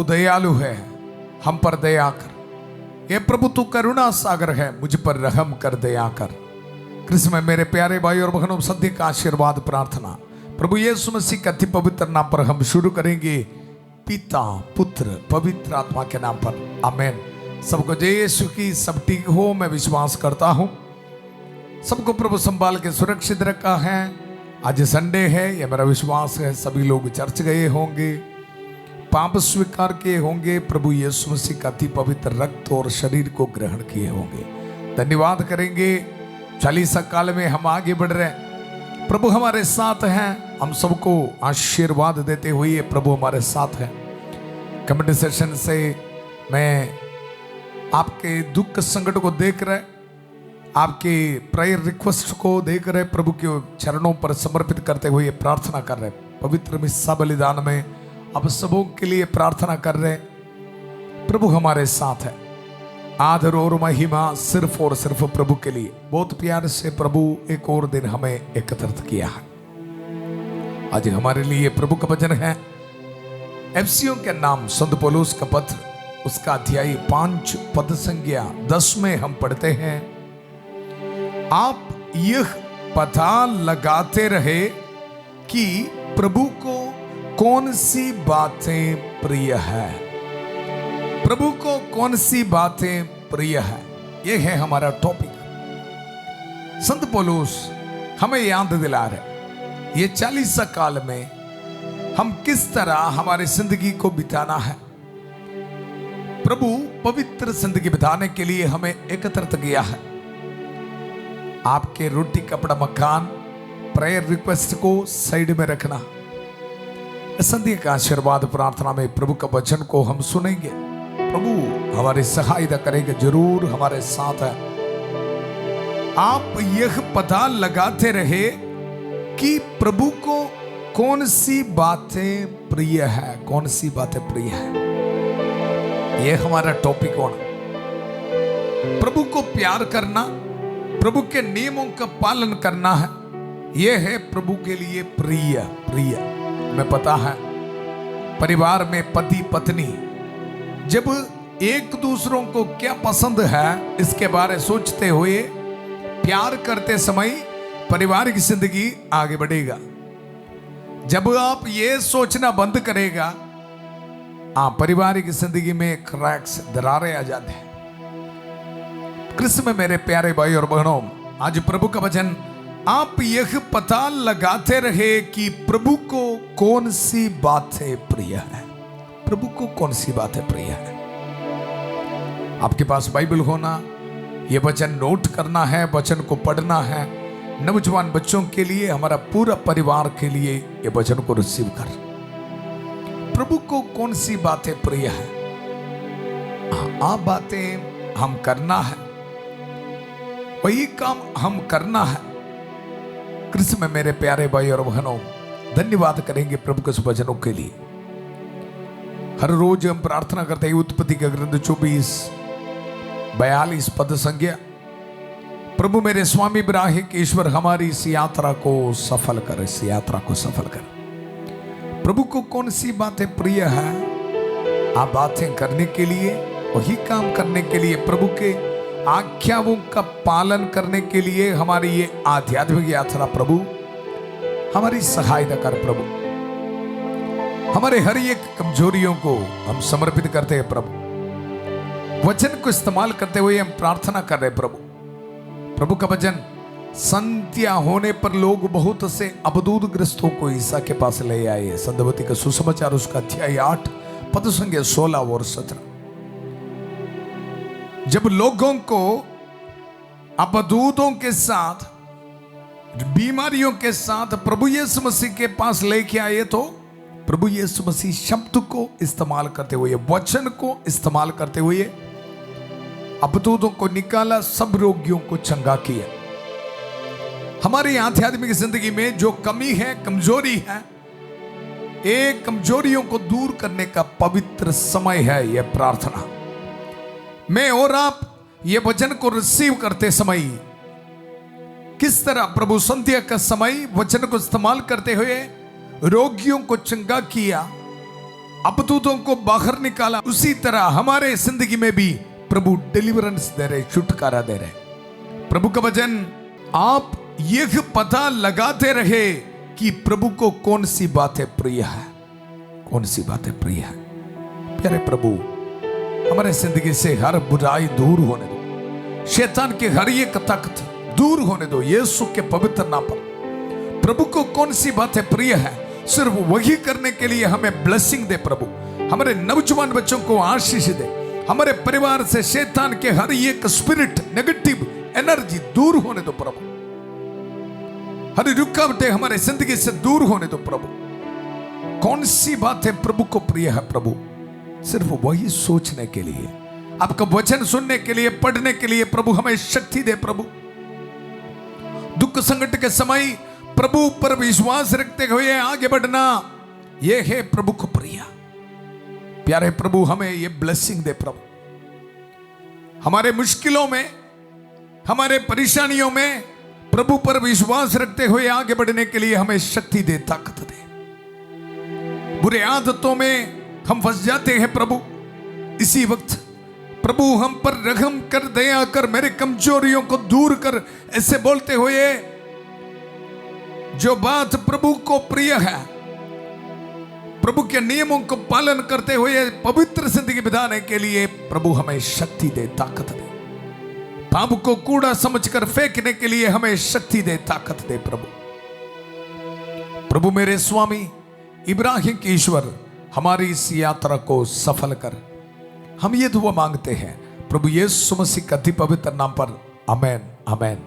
तू दयालु है, हम पर दया कर। ये प्रभु तू करुणा सागर है, मुझ पर रहम कर, दया कर। कृष्ण में मेरे प्यारे भाई और बहनों, सद्य का आशीर्वाद प्रार्थना प्रभु यीशु मसीह के अति पवित्र नाम पर हम शुरू करेंगे। पिता पुत्र पवित्र आत्मा के नाम पर, आमीन। सबको जय यीशु की। सब ठीक हो, मैं विश्वास करता हूं। सबको प्रभु संभाल के सुरक्षित रखा है। आज संडे है, यह मेरा विश्वास है। सभी लोग चर्च गए होंगे, पाप स्वीकार किए होंगे, प्रभु यीशु मसीह का अति पवित्र रक्त और शरीर को ग्रहण किए होंगे। धन्यवाद करेंगे। 40 काल में हम आगे बढ़ रहे हैं। प्रभु हमारे साथ हैं। हम सबको आशीर्वाद देते हुए प्रभु हमारे साथ हैं। कमेंट सेशन से मैं आपके दुख संकट को देख रहे, आपके प्रेयर रिक्वेस्ट को देख रहे, प्रभु के चरणों पर समर्पित करते हुए प्रार्थना कर रहे। पवित्र मिस्सा बलिदान में अब सबों के लिए प्रार्थना कर रहे। प्रभु हमारे साथ है। आदर और महिमा सिर्फ और सिर्फ प्रभु के लिए। बहुत प्यार से प्रभु एक और दिन हमें एकत्रित किया है। आज हमारे लिए प्रभु का वचन है एफिसियों के नाम संत पौलुस का पत्र, उसका अध्याय 5 पद संज्ञा 10 में हम पढ़ते हैं, आप यह पता लगाते रहे कि प्रभु को कौन सी बातें प्रिय है। प्रभु को कौन सी बातें प्रिय है, यह है हमारा टॉपिक। संत पौलुस हमें याद दिला रहे ये 40 काल में हम किस तरह हमारी जिंदगी को बिताना है। प्रभु पवित्र जिंदगी बिताने के लिए हमें एकत्रित किया है। आपके रोटी कपड़ा मकान प्रेयर रिक्वेस्ट को साइड में रखना। संध्या का आशीर्वाद प्रार्थना में प्रभु का वचन को हम सुनेंगे। प्रभु हमारी सहायता करेंगे, जरूर हमारे साथ है। आप यह पता लगाते रहे कि प्रभु को कौन सी बातें प्रिय है, कौन सी बातें प्रिय है। यह हमारा टॉपिक होना। प्रभु को प्यार करना, प्रभु के नियमों का पालन करना है। यह है प्रभु के लिए प्रिय। हमें पता है परिवार में पति पत्नी जब एक दूसरों को क्या पसंद है इसके बारे सोचते हुए प्यार करते समय पारिवारिक जिंदगी आगे बढ़ेगा। जब आप ये सोचना बंद करेगा, पारिवारिक जिंदगी में क्रैक्स, दरारें आ जाते हैं। कृष्ण में मेरे प्यारे भाई और बहनों, आज प्रभु का वचन, आप यह पता लगाते रहे कि प्रभु को कौन सी बातें प्रिय है। प्रभु को कौन सी बातें प्रिय है। आपके पास बाइबल होना, यह वचन नोट करना है, वचन को पढ़ना है। नौजवान बच्चों के लिए, हमारा पूरा परिवार के लिए यह वचन को रिसीव कर। प्रभु को कौन सी बातें प्रिय है, आप बातें हम करना है, वही काम हम करना है। कृष्ण में मेरे प्यारे भाई और बहनों, धन्यवाद करेंगे प्रभु के वचनों के लिए। हर रोज हम प्रार्थना करते हैं। उत्पत्ति का ग्रंथ 24-42 पद संज्ञा, प्रभु मेरे स्वामी इब्राहिम के ईश्वर हमारी इस यात्रा को सफल कर, इस यात्रा को सफल कर। प्रभु को कौन सी बातें प्रिय है, आप बातें करने के लिए, वही काम करने के लिए, प्रभु के आज्ञाओं का पालन करने के लिए हमारी ये आध्यात्मिक यात्रा प्रभु हमारी सहायता कर। प्रभु हमारे हर एक कमजोरियों को हम समर्पित करते हैं। प्रभु वचन को इस्तेमाल करते हुए हम प्रार्थना कर रहे हैं। प्रभु का वचन, संध्या होने पर लोग बहुत से अबदूद ग्रस्तों को ईसा के पास ले आए। संध्यावती का सुसमाचार, उसका अध्याय 8 पद संख्या 16 और 17। जब लोगों को अबदूदों के साथ, बीमारियों के साथ प्रभु यीशु मसीह के पास लेके आए, तो प्रभु यीशु मसीह शब्द को इस्तेमाल करते हुए, वचन को इस्तेमाल करते हुए अबदूदों को निकाला, सब रोगियों को चंगा किया। हमारी आध्यात्मिक जिंदगी में जो कमी है, कमजोरी है, एक कमजोरियों को दूर करने का पवित्र समय है यह प्रार्थना। मैं और आप ये वचन को रिसीव करते समय किस तरह प्रभु संध्या का समय वचन को इस्तेमाल करते हुए रोगियों को चंगा किया, अपतूतों को बाहर निकाला, उसी तरह हमारे जिंदगी में भी प्रभु डिलीवरेंस दे रहे, छुटकारा दे रहे। प्रभु का वचन, आप यह पता लगाते रहे कि प्रभु को कौन सी बातें प्रिय है, कौन सी बातें प्रिय है। प्यारे प्रभु, हमारे जिंदगी से हर बुराई दूर होने दो, शैतान के हर एक ताकत दूर होने दो यीशु के पवित्र नाम पर। प्रभु को कौन सी बातें प्रिय है, सिर्फ वही करने के लिए हमें ब्लेसिंग दे प्रभु। हमारे नौजवान बच्चों को आशीष दे, हमारे परिवार से शैतान के हर एक स्पिरिट, नेगेटिव एनर्जी दूर होने दो प्रभु। हर रुकावटें हमारे जिंदगी से दूर होने दो प्रभु। कौन सी बातें प्रभु को प्रिय है प्रभु, सिर्फ वही सोचने के लिए, आपका वचन सुनने के लिए, पढ़ने के लिए प्रभु हमें शक्ति दे प्रभु। दुख संकट के समय प्रभु पर विश्वास रखते हुए आगे बढ़ना, यह है प्रभु को प्रिय। प्यारे प्रभु, हमें यह ब्लेसिंग दे प्रभु। हमारे मुश्किलों में, हमारे परेशानियों में प्रभु पर विश्वास रखते हुए आगे बढ़ने के लिए हमें शक्ति दे, ताकत दे। बुरे आदतों में हम फंस जाते हैं प्रभु, इसी वक्त प्रभु हम पर रहम कर, दया कर, मेरे कमजोरियों को दूर कर, ऐसे बोलते हुए जो बात प्रभु को प्रिय है, प्रभु के नियमों को पालन करते हुए पवित्र जिंदगी बिताने के लिए प्रभु हमें शक्ति दे, ताकत दे। पाप को कूड़ा समझकर फेंकने के लिए हमें शक्ति दे, ताकत दे प्रभु। प्रभु मेरे स्वामी इब्राहिम के ईश्वर, हमारी इस यात्रा को सफल कर, हम ये दुआ मांगते हैं प्रभु यीशु मसीह के अति पवित्र नाम पर, आमेन आमेन।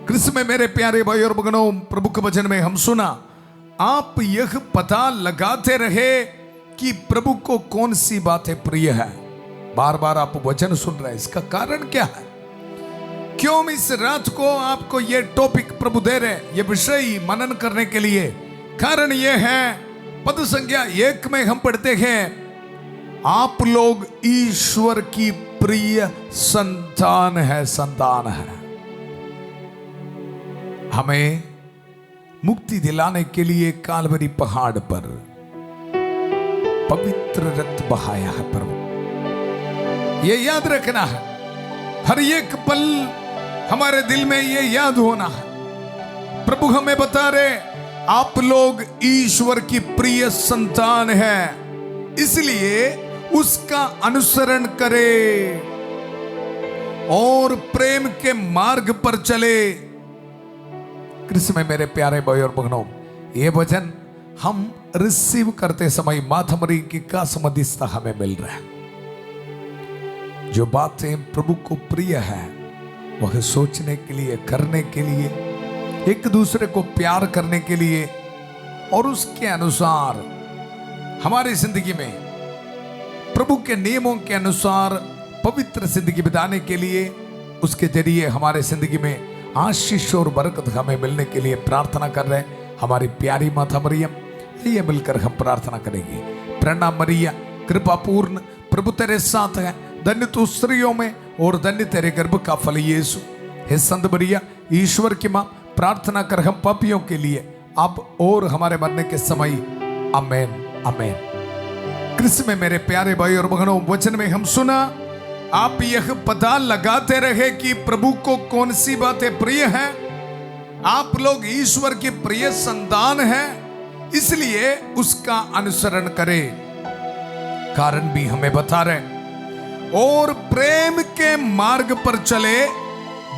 क्रिस्त में मेरे प्यारे भाई और बहनों, प्रभु के वचन में हम सुना, आप यह पता लगाते रहे कि प्रभु को कौन सी बातें प्रिय है। बार बार आप वचन सुन रहे हैं, इसका कारण क्या है? क्यों इस रात को आपको ये टॉपिक प्रभु दे रहे, ये विषय मनन करने के लिए? कारण ये है, पद संख्या 1 में हम पढ़ते हैं, आप लोग ईश्वर की प्रिय संतान है, संतान है। हमें मुक्ति दिलाने के लिए कालवरी पहाड़ पर पवित्र रक्त बहाया है प्रभु। ये याद रखना है, हर एक पल हमारे दिल में ये याद होना है। प्रभु हमें बता रहे, आप लोग ईश्वर की प्रिय संतान हैं, इसलिए उसका अनुसरण करें और प्रेम के मार्ग पर चले। कृष्ण में मेरे प्यारे भाई और बहनों, ये वचन हम रिसीव करते समय माता मरी की का समधिस्ता हमें मिल रहा है। जो बातें प्रभु को प्रिय है वह सोचने के लिए, करने के लिए, एक दूसरे को प्यार करने के लिए और उसके अनुसार हमारी जिंदगी में प्रभु के नियमों के अनुसार पवित्र जिंदगी बिताने के लिए, उसके जरिए हमारे जिंदगी में आशीष और बरकत हमें मिलने के लिए प्रार्थना कर रहे हैं हमारी प्यारी माता मरियम। ये मिलकर हम प्रार्थना करेंगे। प्रणाम मरिया, कृपा पूर्ण, प्रभु तेरे साथ है, धन्य तू स्त्रियों में और धन्य तेरे गर्भ का फल यीशु। हे संत मरिया, ईश्वर की मां, प्रार्थना कर हम पापियों के लिए अब और हमारे मरने के समय। आमेन आमेन। कृष्ण में मेरे प्यारे भाई और बहनों, वचन में हम सुना, आप यह पता लगाते रहे कि प्रभु को कौन सी बातें प्रिय हैं। आप लोग ईश्वर की प्रिय संतान हैं, इसलिए उसका अनुसरण करें। कारण भी हमें बता रहे, और प्रेम के मार्ग पर चले,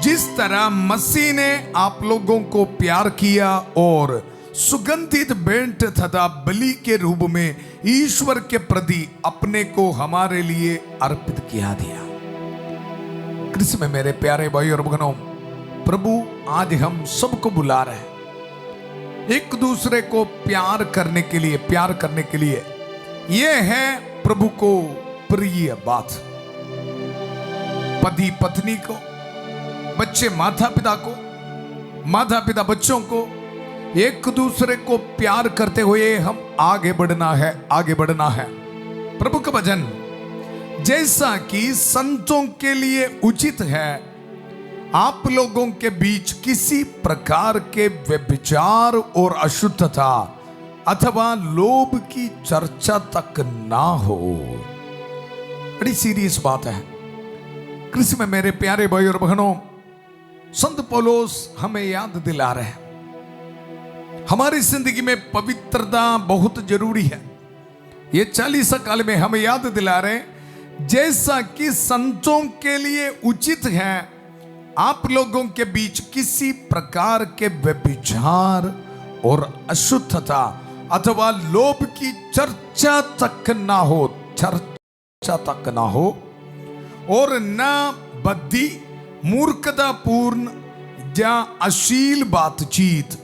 जिस तरह मसीह ने आप लोगों को प्यार किया और सुगंधित भेंट तथा बलि के रूप में ईश्वर के प्रति अपने को हमारे लिए अर्पित किया दिया। कृष्ण में मेरे प्यारे भाई और बहनों, प्रभु आज हम सबको बुला रहे हैं एक दूसरे को प्यार करने के लिए, प्यार करने के लिए। यह है प्रभु को प्रिय बात। पति पत्नी को, बच्चे माता पिता को, माता पिता बच्चों को, एक दूसरे को प्यार करते हुए हम आगे बढ़ना है, आगे बढ़ना है। प्रभु का वचन, जैसा कि संतों के लिए उचित है, आप लोगों के बीच किसी प्रकार के व्यभिचार और अशुद्धता अथवा लोभ की चर्चा तक ना हो। बड़ी सीरियस बात है। कृष्ण में मेरे प्यारे भाई और बहनों, संत पौलुस हमें याद दिला रहे हैं हमारी जिंदगी में पवित्रता बहुत जरूरी है। ये 40 काल में हमें याद दिला रहे हैं, जैसा कि संतों के लिए उचित है आप लोगों के बीच किसी प्रकार के व्यभिचार और अशुद्धता अथवा लोभ की चर्चा तक ना हो, चर्चा तक ना हो, और न बद्दी मूर्खतापूर्ण या अश्लील बातचीत,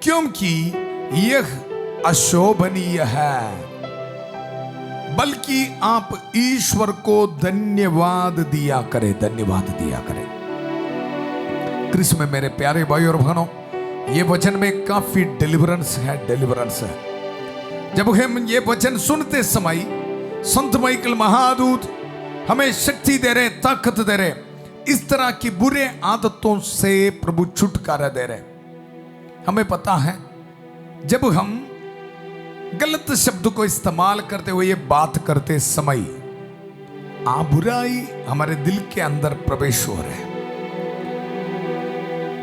क्योंकि यह अशोभनीय है, बल्कि आप ईश्वर को धन्यवाद दिया करें, धन्यवाद दिया करें। कृष्ण में मेरे प्यारे भाई और बहनों, ये वचन में काफी डिलीवरेंस है, डिलीवरेंस है। जब हम ये वचन सुनते समय संत माइकल महादूत हमें शक्ति दे रहे, ताकत दे रहे, इस तरह की बुरे आदतों से प्रभु छुटकारा दे रहे। हमें पता है जब हम गलत शब्द को इस्तेमाल करते हुए ये बात करते समय बुराई हमारे दिल के अंदर प्रवेश हो रहे हैं।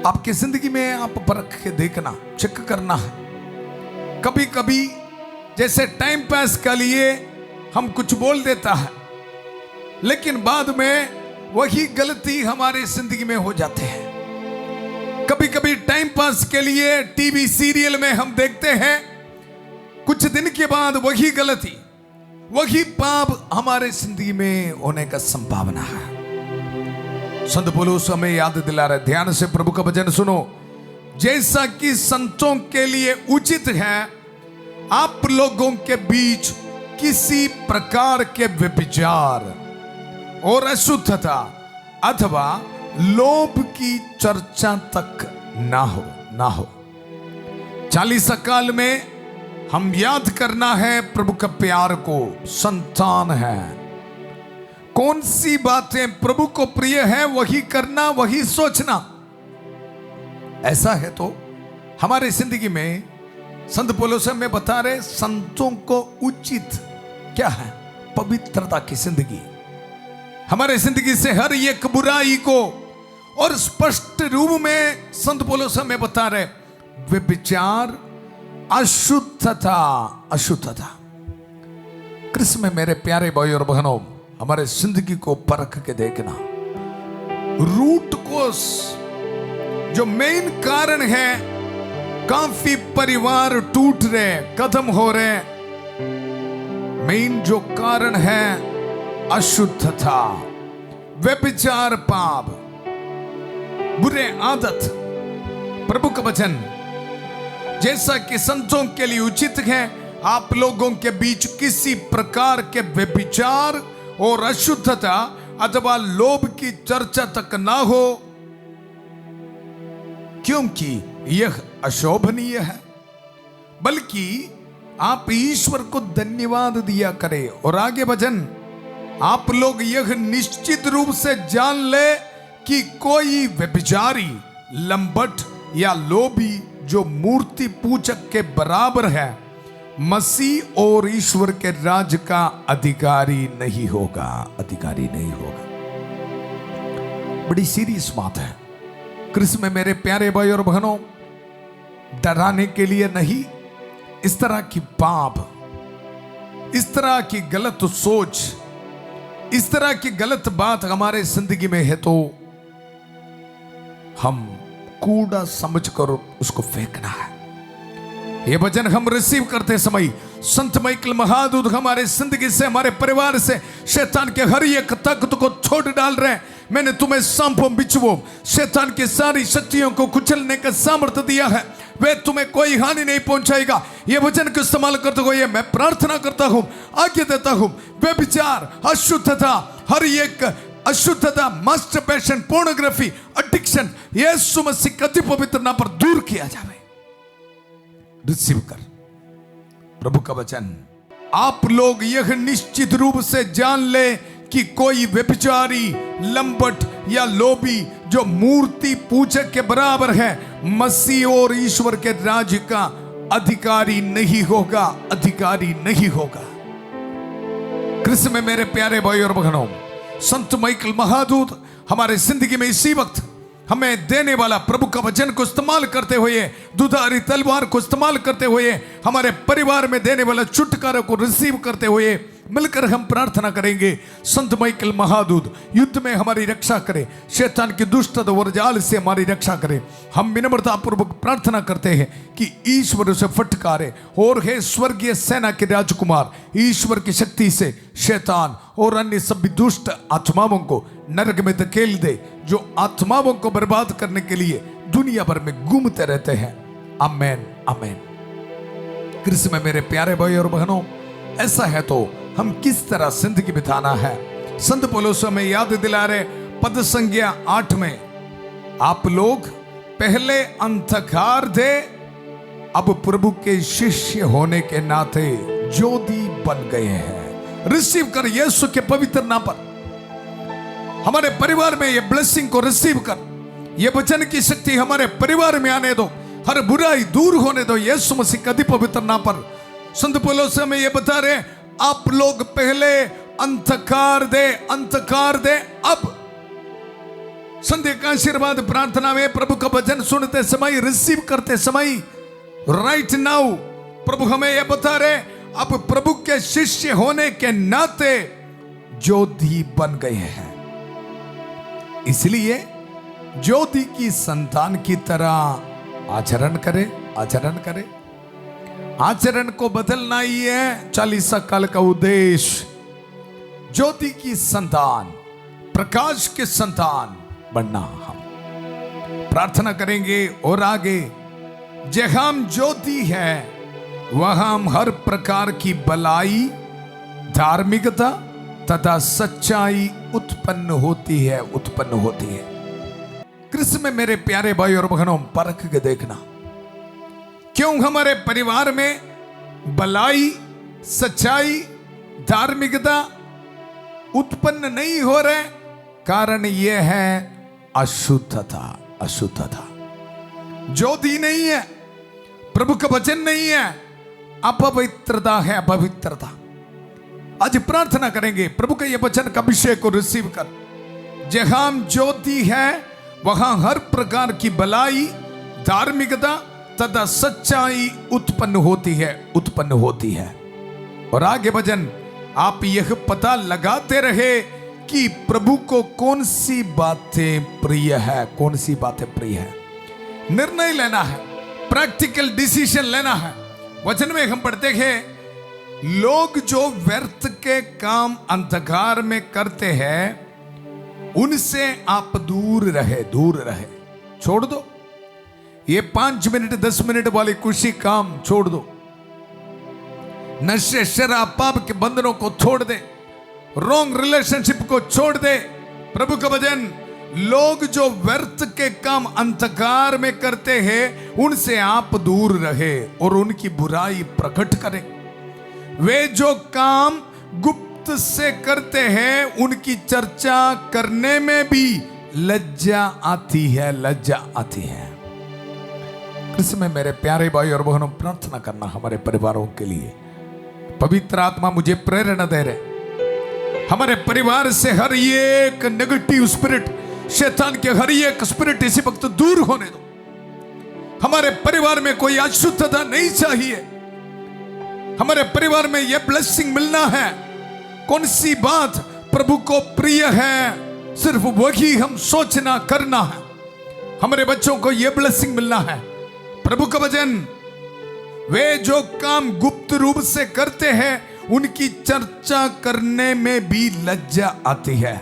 आपकी जिंदगी में आप परख के देखना, चेक करना है। कभी कभी जैसे टाइम पास के लिए हम कुछ बोल देता है, लेकिन बाद में वही गलती हमारे जिंदगी में हो जाते हैं। कभी कभी टाइम पास के लिए टीवी सीरियल में हम देखते हैं, कुछ दिन के बाद वही गलती, वही पाप हमारे जिंदगी में होने का संभावना है। संत पौलुस हमें याद दिला रहे, ध्यान से प्रभु का वचन सुनो। जैसा कि संतों के लिए उचित है आप लोगों के बीच किसी प्रकार के व्यभिचार और अशुद्धता अथवा लोभ की चर्चा तक ना हो, ना हो। 40 काल में हम याद करना है प्रभु का प्यार को, संतान है। कौन सी बातें प्रभु को प्रिय है वही करना, वही सोचना। ऐसा है तो हमारे जिंदगी में संत पौलुस हमें बता रहे, संतों को उचित क्या है? पवित्रता की जिंदगी। हमारे जिंदगी से हर एक बुराई को, और स्पष्ट रूप में संत पौलुस हमें बता रहे, व्यभिचार, अशुद्धता, अशुद्धता। कृष्ण में मेरे प्यारे भाई और बहनों, हमारे जिंदगी को परख के देखना। रूट कोस जो मेन कारण है, काफी परिवार टूट रहे, खत्म हो रहे, मेन जो कारण है अशुद्धता, व्यभिचार, पाप, बुरे आदत। प्रभु का वचन, जैसा कि संतों के लिए उचित है आप लोगों के बीच किसी प्रकार के व्यभिचार और अशुद्धता अथवा लोभ की चर्चा तक ना हो, क्योंकि यह अशोभनीय है, बल्कि आप ईश्वर को धन्यवाद दिया करें। और आगे वचन, आप लोग यह निश्चित रूप से जान ले कि कोई व्यभिचारी, लंबट या लोभी जो मूर्ति पूजक के बराबर है, मसीह और ईश्वर के राज्य का अधिकारी नहीं होगा, अधिकारी नहीं होगा। बड़ी सीरियस बात है। कृष्ण में मेरे प्यारे भाई और बहनों, डराने के लिए नहीं, इस तरह की पाप, इस तरह की गलत सोच, इस तरह की गलत बात हमारे जिंदगी में है तो हम कूड़ा समझकर उसको फेंकना है। ये वचन हम रिसीव करते समय संत माइकल महादूत हमारे जिंदगी से, हमारे परिवार से शैतान के हर एक ताकत को छोड़ डाल रहे हैं। मैंने तुम्हें सांपों बिच्छुओं, शैतान की सारी शक्तियों को कुचलने का सामर्थ्य दिया है, वे तुम्हें कोई हानि नहीं पहुंचाएगा। ये वचन को इस्तेमाल करते हुए मैं प्रार्थना करता हूं, आज्ञा देता हूं, व्यभिचार, अशुद्धता, हर एक अशुद्धता, मास्टरबेशन, पोर्नोग्राफी, एडिक्शन, यीशु मसीह के अति पवित्र नाम पर दूर किया जाए। रिसीव कर प्रभु का वचन। आप लोग यह निश्चित रूप से जान ले कि कोई व्यभिचारी, लंबट या लोभी जो मूर्ति पूजक के बराबर है, मसीह और ईश्वर के राज्य का अधिकारी नहीं होगा, अधिकारी नहीं होगा। कृष्ण में मेरे प्यारे भाई और बहनों, संत माइकल महादूत हमारे जिंदगी में इसी वक्त हमें देने वाला प्रभु का वचन को इस्तेमाल करते हुए, दुधारी तलवार को इस्तेमाल करते हुए, हमारे परिवार में देने वाला छुटकारा को रिसीव करते हुए मिलकर हम प्रार्थना करेंगे। संत माइकल महादूत युद्ध में हमारी रक्षा करे, शैतान की दुष्टता और जाल से हमारी रक्षा करे। हम विनम्रता पूर्वक प्रार्थना करते हैं कि ईश्वर उसे फटकारे और हे स्वर्गीय सेना के राजकुमार, ईश्वर की शक्ति से शैतान और अन्य सभी दुष्ट आत्माओं को नरक में धकेल दे, जो आत्माओं को बर्बाद करने के लिए दुनिया भर में घूमते रहते हैं। आमेन, आमेन। कृष्ण में मेरे प्यारे भाई और बहनों, ऐसा है तो हम किस तरह जिंदगी बिताना है। संत पौलुस हमें याद दिला रहे, पद संज्ञा 8 में, आप लोग पहले अंधकार थे, अब प्रभु के शिष्य होने के नाते ज्योति बन गए हैं। रिसीव कर यीशु के पवित्र नाम पर। हमारे परिवार में ये ब्लेसिंग को रिसीव कर, ये वचन की शक्ति हमारे परिवार में आने दो, हर बुराई दूर होने दो यीशु मसीह के अति पवित्र नाम पर। संत पौलुस हमें ये बता रहे, आप लोग पहले अंधकार दे, अब संध्या का आशीर्वाद प्रार्थना में प्रभु का वचन सुनते समय, रिसीव करते समय, राइट नाउ प्रभु हमें यह बता रहे, अब प्रभु के शिष्य होने के नाते ज्योति बन गए हैं। इसलिए ज्योति की संतान की तरह आचरण करे। आचरण को बदलना ही है 40 काल का उद्देश्य। ज्योति की संतान, प्रकाश के संतान बनना हम प्रार्थना करेंगे। और आगे, जहां ज्योति है वहां हर प्रकार की भलाई, धार्मिकता तथा सच्चाई उत्पन्न होती है। कृष्ण में मेरे प्यारे भाई और बहनों, परख के देखना, क्यों हमारे परिवार में भलाई, सच्चाई, धार्मिकता उत्पन्न नहीं हो रहे? कारण यह है अशुद्धता। ज्योति नहीं है, प्रभु का वचन नहीं है, अपवित्रता है, अपवित्रता। आज प्रार्थना करेंगे, प्रभु का यह वचन का अभिषेक को रिसीव कर। जहां ज्योति है वहां हर प्रकार की भलाई, धार्मिकता तथा सच्चाई उत्पन्न होती है। और आगे भजन, आप यह पता लगाते रहे कि प्रभु को कौन सी बातें प्रिय है। निर्णय लेना है, प्रैक्टिकल डिसीजन लेना है। वचन में हम पढ़ते हैं, लोग जो व्यर्थ के काम अंधकार में करते हैं उनसे आप दूर रहे। छोड़ दो ये 5 मिनट 10 मिनट वाली खुशी काम छोड़ दो। नशे, शराब, पाप के बंधनों को छोड़ दे, रॉन्ग रिलेशनशिप को छोड़ दे। प्रभु का वचन, लोग जो व्यर्थ के काम अंधकार में करते हैं उनसे आप दूर रहे और उनकी बुराई प्रकट करें। वे जो काम गुप्त से करते हैं उनकी चर्चा करने में भी लज्जा आती है। कृष्ण में मेरे प्यारे भाई और बहनों, प्रार्थना करना हमारे परिवारों के लिए। पवित्र आत्मा मुझे प्रेरणा दे रहे, हमारे परिवार से हर एक नेगेटिव स्पिरिट, शैतान के हर एक स्पिरिट इसी वक्त दूर होने दो। हमारे परिवार में कोई अशुद्धता नहीं चाहिए। हमारे परिवार में यह ब्लेसिंग मिलना है। कौन सी बात प्रभु को प्रिय है, सिर्फ वही हम सोचना करना है। हमारे बच्चों को यह ब्लेसिंग मिलना है। प्रभु का वचन, वे जो काम गुप्त रूप से करते हैं उनकी चर्चा करने में भी लज्जा आती है।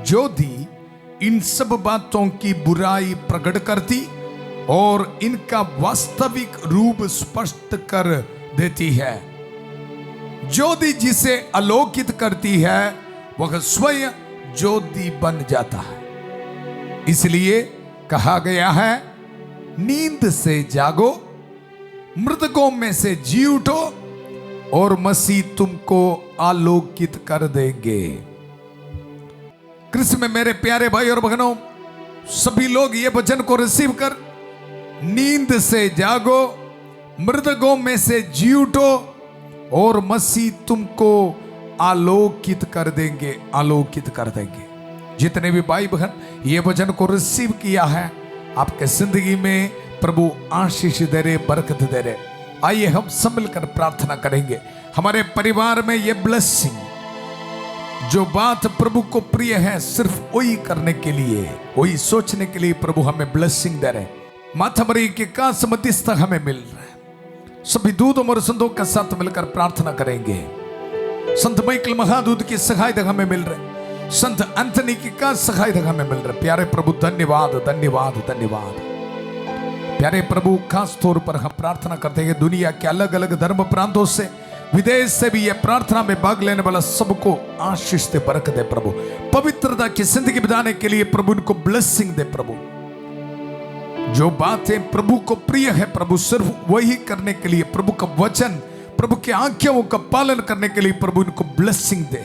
ज्योति इन सब बातों की बुराई प्रकट करती और इनका वास्तविक रूप स्पष्ट कर देती है। ज्योति जिसे आलोकित करती है वह स्वयं ज्योति बन जाता है। इसलिए कहा गया है, नींद से जागो, मृतकों में से जी उठो और मसीह तुमको आलोकित कर देंगे। कृष्ण में मेरे प्यारे भाई और बहनों, सभी लोग ये वचन को रिसीव कर, नींद से जागो, मृतकों में से जी उठो और मसीह तुमको आलोकित कर देंगे, आलोकित कर देंगे। जितने भी भाई बहन ये वचन को रिसीव किया है, आपके जिंदगी में प्रभु आशीष दे रहे, बरकत दे रहे। आइए हम सब मिलकर प्रार्थना करेंगे। हमारे परिवार में ये ब्लेसिंग, जो बात प्रभु को प्रिय है, सिर्फ वही करने के लिए, वही सोचने के लिए प्रभु हमें ब्लेसिंग दे रहे। माता मरी के कास मध्यस्थ हमें मिल रहा है। सभी दूतों और संतों के साथ मिलकर प्रार्थना करेंगे। संत माइकल महादूत की सहायता हमें मिल रहे, संत एंथनी की का सहायता हमें मिल रहे। प्यारे प्रभु धन्यवाद, धन्यवाद, धन्यवाद। प्यारे प्रभु, खास तौर पर हम प्रार्थना करते हैं दुनिया के अलग अलग धर्म प्रांतों से, विदेश से भी यह प्रार्थना में भाग लेने वाला सबको आशीष दे, बरकत दे प्रभु। पवित्रता की जिंदगी बिताने के लिए प्रभु इनको ब्लेसिंग दे प्रभु। जो बातें प्रभु को प्रिय है प्रभु, सिर्फ वही करने के लिए, प्रभु का वचन, प्रभु के आज्ञाओं का पालन करने के लिए प्रभु इनको ब्लेसिंग दे।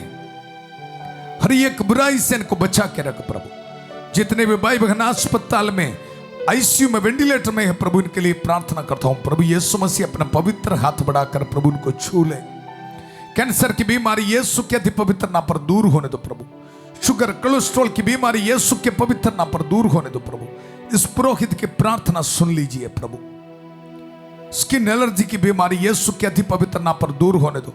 हर एक बुराई से इनको बचा के रख प्रभु। जितने भी भाई बहन अस्पताल में, आईसीयू में, वेंटिलेटर में है प्रभु, इनके लिए प्रार्थना करता हूं। प्रभु यीशु मसीह अपना पवित्र हाथ बढ़ाकर प्रभु इनको छू ले। कैंसर की बीमारी यीशु के अति पवित्र नाम पर दूर होने दो प्रभु। शुगर, कोलेस्ट्रॉल की बीमारी यीशु के पवित्र नाम पर दूर होने दो प्रभु। इस पुरोहित की प्रार्थना सुन लीजिए प्रभु। स्किन एलर्जी की बीमारी यीशु के अति पवित्र नाम पर दूर होने दो।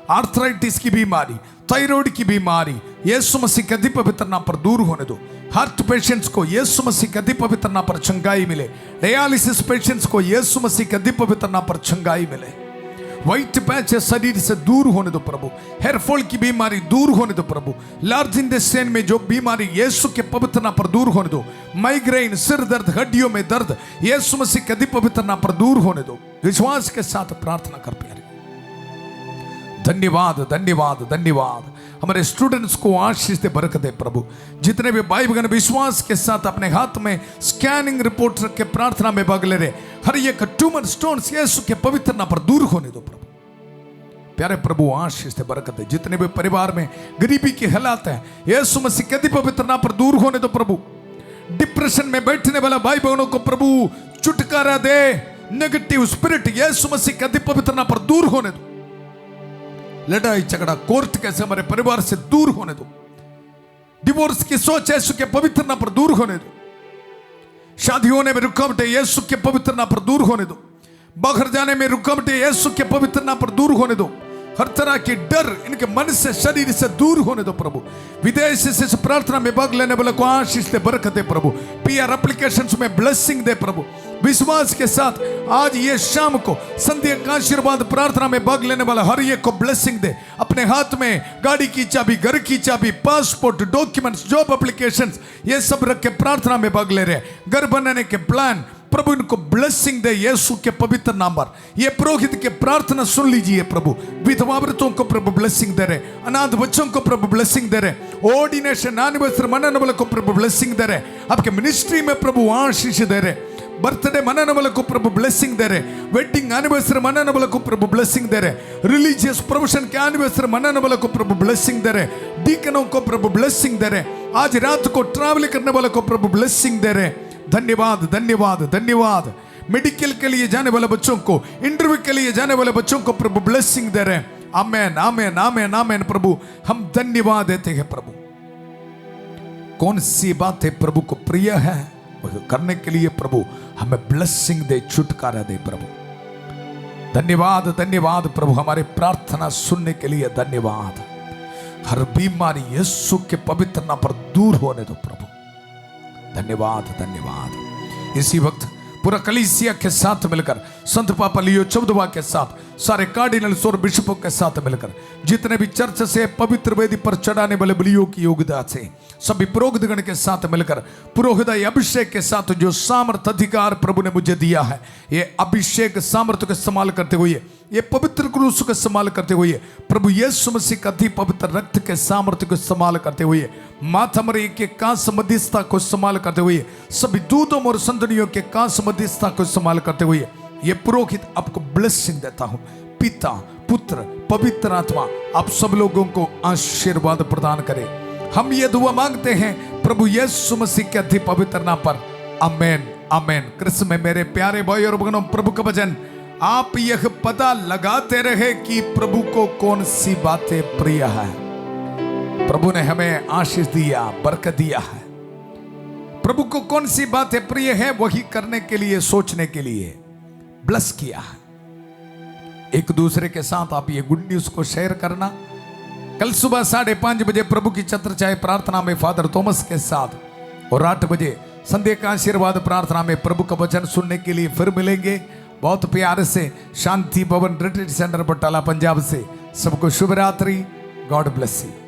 आर्थराइटिस की बीमारी, थायराइड की बीमारी यीशु मसीह के अति पवित्र नाम पर दूर होने दो। हार्ट पेशेंट्स को यीशु मसीह के अति पवित्र नाम पर चंगाई मिले। डायलिसिस पेशेंट्स को यीशु मसीह के अति पवित्र नाम पर चंगाई मिले। व्हाइट पैच शरीर से दूर होने दो प्रभु। हेयर फॉल की बीमारी दूर होने दो प्रभु। लार्ज इंटेस्टाइन में जो बीमारी यीशु के पवित्र नाम पर दूर होने दो। माइग्रेन, सिर दर्द, हड्डियों में दर्द यीशु मसीह के अति पवित्र नाम पर दूर होने दो। विश्वास के साथ प्रार्थना कर प्यारे। धन्यवाद, धन्यवाद, धन्यवाद। हमारे स्टूडेंट्स को आशीष दे, बरकत दे प्रभु। जितने भी भाई बहन विश्वास के साथ अपने हाथ में स्कैनिंग रिपोर्ट रख के प्रार्थना में भाग ले रहे, हर एक ट्यूमर स्टोन्स यीशु के पवित्र नाम पर दूर होने दो प्रभु। प्यारे प्रभु आशीष दे, बरकत दे। जितने भी परिवार में गरीबी की हालात है यीशु मसीह के अति पवित्र नाम पर दूर होने दो प्रभु। डिप्रेशन में बैठने वाला भाई बहनों को प्रभु छुटकारा दे। नेगेटिव स्पिरिट यीशु मसीह के अति पवित्र नाम पर दूर होने दो। लड़ाई झगड़ा, कोर्ट कैसे हमारे परिवार से दूर होने दो। डिवोर्स की सोच यीशु के पवित्र नाम पर दूर होने दो। शादी होने में रुकावटें यीशु के पवित्र नाम पर दूर होने दो। बाहर जाने में रुकावटें यीशु के पवित्र नाम पर दूर होने दो। हर तरह की डर इनके मन से, शरीर से दूर होने दो प्रभु। विदेश से इस प्रार्थना में भाग लेने वाले को आशीष दे, बरकत दे प्रभु। पीआर एप्लीकेशंस में ब्लेसिंग दे प्रभु। विश्वास के साथ आज ये शाम को संध्या का आशीर्वाद प्रार्थना में भाग लेने वाला हर एक को ब्लेसिंग दे। अपने हाथ में गाड़ी की चाबी, घर की चाबी, पासपोर्ट, डॉक्यूमेंट्स, जॉब एप्लीकेशंस ये सब रख के प्रार्थना में भाग ले रहे हैं। घर बनाने के प्लान प्रभु इनको ब्लेसिंग दे यीशु के पवित्र नाम पर। ये पुरोहित के प्रार्थना सुन लीजिए प्रभु। विधवा औरतों को प्रभु ब्लेसिंग दे रहे, अनाथ बच्चों को प्रभु ब्लेसिंग दे रहे, ऑर्डिनेशन एनिवर्सरी मनाने वाले को प्रभु ब्लेसिंग दे रहे, आपके मिनिस्ट्री में प्रभु आशीष दे रहे, बर्थडे मनाने वाले को प्रभु ब्लेसिंग दे रहे, वेडिंग एनिवर्सरी मनाने वाले को प्रभु ब्लेसिंग दे रहे, रिलीजियस प्रोफेशन के एनिवर्सरी मनाने वाले को प्रभु ब्लेसिंग दे रहे, डीकनों को प्रभु ब्लेसिंग दे रहे, आज रात को ट्रैवल करने वाले को प्रभु ब्लेसिंग दे रहे। धन्यवाद, धन्यवाद, धन्यवाद। मेडिकल के लिए जाने वाले बच्चों को, इंटरव्यू के लिए जाने वाले बच्चों को प्रभु ब्लेसिंग दे रहे हैं। आमेन, आमेन, आमेन, आमेन। प्रभु हम धन्यवाद देते हैं प्रभु। कौन सी बातें प्रभु को प्रिय है वह करने के लिए प्रभु हमें ब्लेसिंग दे, छुटकारा दे प्रभु। धन्यवाद, धन्यवाद प्रभु। हमारे प्रार्थना सुनने के लिए धन्यवाद। हर बीमारी यीशु के पवित्र नाम पर दूर होने दो प्रभु। धन्यवाद, धन्यवाद। इसी वक्त पूरा कलीसिया के साथ मिलकर, संत पापा लियो चौदवा के साथ, सारे कार्डिनल्स और बिशपों के साथ मिलकर, जितने भी चर्च से पवित्र वेदी पर चढ़ाने वाले बलियों की योग्यता से सभी पुरोहितगण के साथ मिलकर, पुरोहित अभिषेक के साथ जो सामर्थ अधिकार प्रभु ने मुझे दिया है, ये अभिषेक सामर्थ को इस्तेमाल करते हुए, ये पवित्र क्रूस को इस्तेमाल करते हुए, प्रभु यीशु मसीह का अति पवित्र रक्त के सामर्थ्य को इस्तेमाल करते हुए, माथा मरी के कांस मध्यस्थता को इस्तेमाल करते हुए, सभी दूतों और संतनियों के कांस मध्यस्थता को इस्तेमाल करते हुए, ये पुरोहित आपको ब्लेसिंग देता हूं। पिता, पुत्र, पवित्र आत्मा आप सब लोगों को आशीर्वाद प्रदान करे। हम ये दुआ मांगते हैं प्रभु यीशु मसीह के अति पवित्र नाम पर। आमेन, आमेन। कृष्ण में मेरे प्यारे भाई और बहनों, प्रभु का वचन आप यह पता लगाते रहे कि प्रभु को कौन सी बातें प्रिय है। प्रभु ने हमें आशीष दिया, बरकत दिया है। प्रभु को कौन सी बातें प्रिय है वही करने के लिए, सोचने के लिए ब्लेस किया है। एक दूसरे के साथ आप ये गुड न्यूज को शेयर करना। कल सुबह 5:30 बजे प्रभु की छत्र छाया प्रार्थना में फादर थॉमस के साथ और 8 बजे संध्या का आशीर्वाद प्रार्थना में प्रभु का वचन सुनने के लिए फिर मिलेंगे। बहुत प्यार से शांति भवन रिट्रीट सेंटर बटाला पंजाब से सबको शुभ रात्रि। God bless you.